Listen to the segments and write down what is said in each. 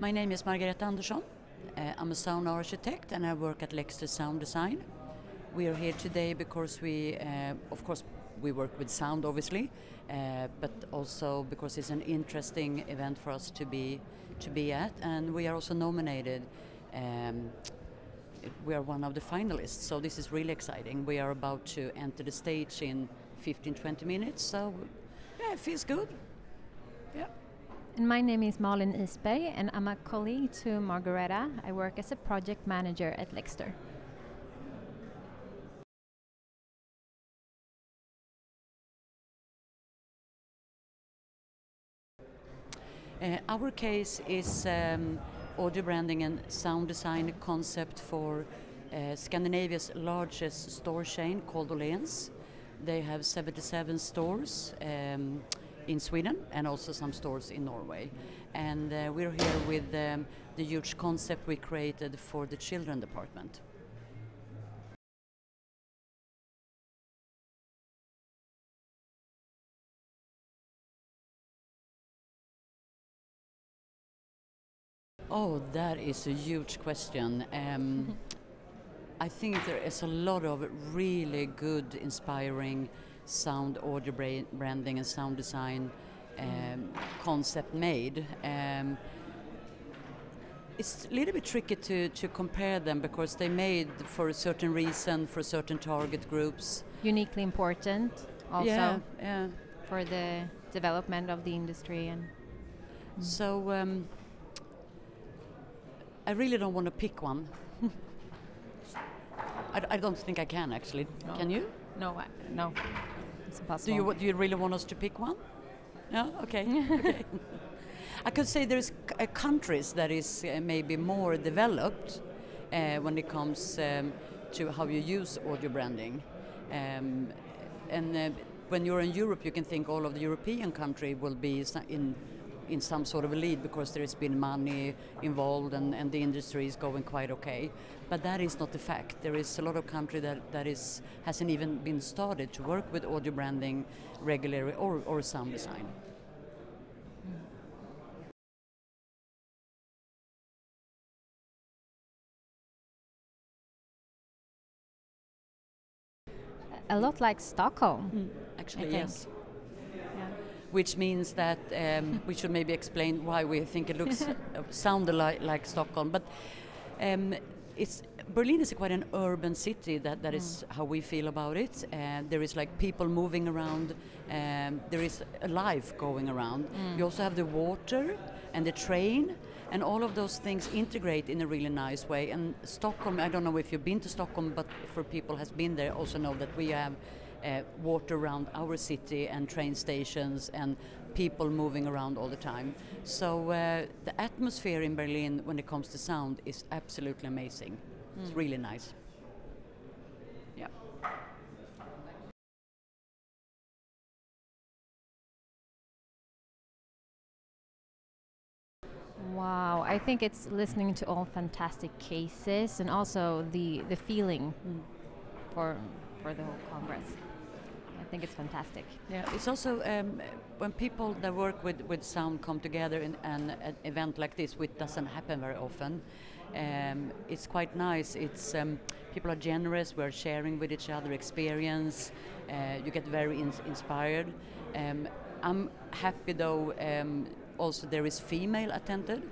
My name is Margareta Andersson. I'm a sound architect and I work at Lexter Sound Design. We are here today because we, of course, we work with sound obviously, but also because it's an interesting event for us to be at, and we are also nominated. We are one of the finalists, so this is really exciting. We are about to enter the stage in 15-20 minutes, so yeah, it feels good. Yeah. And my name is Malin and I'm a colleague to Margareta. I work as a project manager at Lexter. Our case is audio branding and sound design concept for Scandinavia's largest store chain called Åhléns. They have 77 stores in Sweden and also some stores in Norway. And we're here with the huge concept we created for the children department. Oh, that is a huge question. I think there is a lot of really good, inspiring sound audio branding and sound design concept made. It's a little bit tricky to compare them because they made for a certain reason, for certain target groups. Uniquely important also yeah. for the development of the industry. And So I really don't want to pick one. I don't think I can actually. No. Can you? No, it's impossible. Do you really want us to pick one? No? Okay. Okay. I could say there's countries that is maybe more developed when it comes to how you use audio branding. When you're in Europe, you can think all of the European country will be in some sort of a lead because there has been money involved and the industry is going quite okay. But that is not the fact. There is a lot of country that hasn't even been started to work with audio branding regularly or sound design. A lot like Stockholm. Actually, I think. yes. Which means that we should maybe explain why we think it looks sound like Stockholm. But Berlin is quite an urban city. That is how we feel about it. There is like people moving around. There is a life going around. You also have the water and the train, and all of those things integrate in a really nice way. And Stockholm, I don't know if you've been to Stockholm, but for people has been there, also know that we have water around our city and train stations and people moving around all the time. So the atmosphere in Berlin when it comes to sound is absolutely amazing. It's really nice. Yeah. Wow, I think it's listening to all fantastic cases and also the feeling for the whole Congress. I think it's fantastic. Yeah, it's also when people that work with sound come together in an event like this, which doesn't happen very often. It's quite nice. It's people are generous. We're sharing with each other experience. You get very inspired. I'm happy though. Also, there is female attended.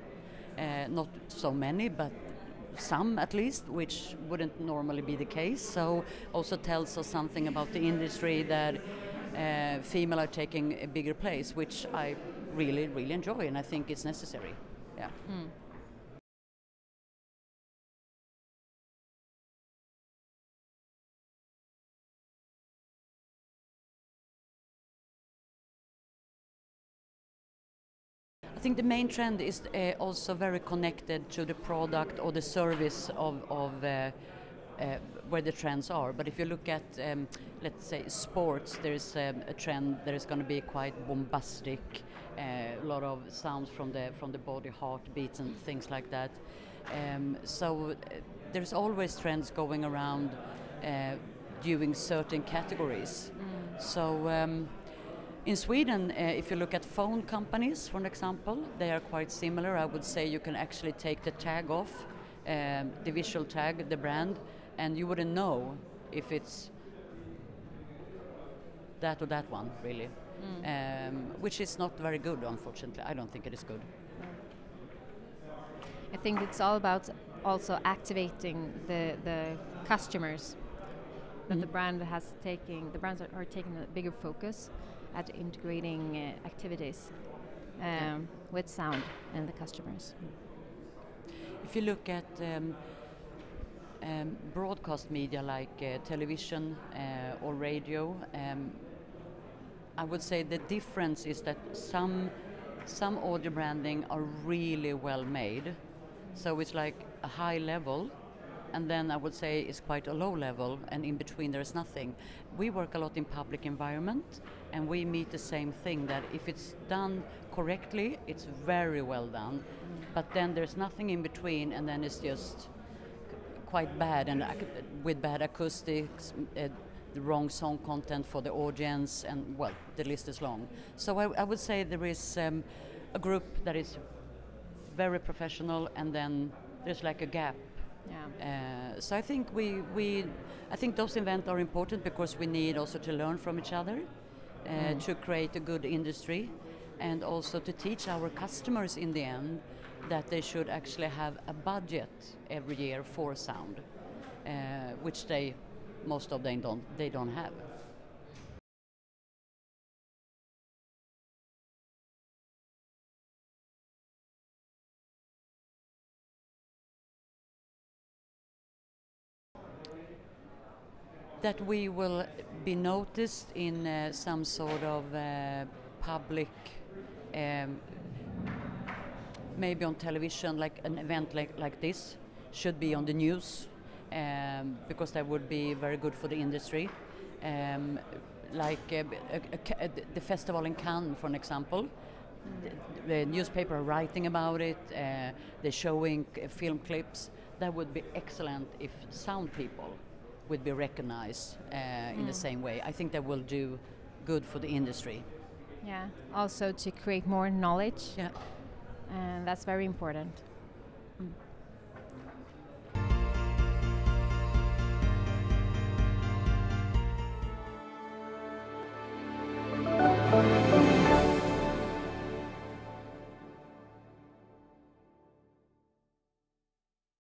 Not so many, but some at least, which wouldn't normally be the case. So also tells us something about the industry that female are taking a bigger place, which I really, really enjoy, and I think it's necessary. Yeah. I think the main trend is also very connected to the product or the service of where the trends are. But if you look at, let's say, sports, there is a trend that is going to be quite bombastic, a lot of sounds from the body, heartbeats and things like that. So there's always trends going around doing certain categories. So In Sweden, if you look at phone companies, for example, they are quite similar. I would say you can actually take the tag off, the visual tag, the brand, and you wouldn't know if it's that or that one, really. Which is not very good, unfortunately. I don't think it is good. I think it's all about also activating the customers. That the brands are taking a bigger focus at integrating activities with sound and the customers. If you look at broadcast media like television or radio, I would say the difference is that some audio branding are really well made, so it's like a high level, and then I would say it's quite a low level, and in between there is nothing. We work a lot in public environment, and we meet the same thing, that if it's done correctly, it's very well done, but then there's nothing in between, and then it's just quite bad, and with bad acoustics, the wrong song content for the audience, and well, the list is long. So I would say there is a group that is very professional, and then there's like a gap. Yeah. So I think I think those events are important because we need also to learn from each other, to create a good industry, and also to teach our customers in the end that they should actually have a budget every year for sound, which most of them don't have. That we will be noticed in some sort of public, maybe on television, like an event like this should be on the news, because that would be very good for the industry. The festival in Cannes, for an example, the newspaper are writing about it, they're showing film clips. That would be excellent if sound people would be recognized in the same way. I think that will do good for the industry. Yeah, also to create more knowledge. Yeah. And that's very important.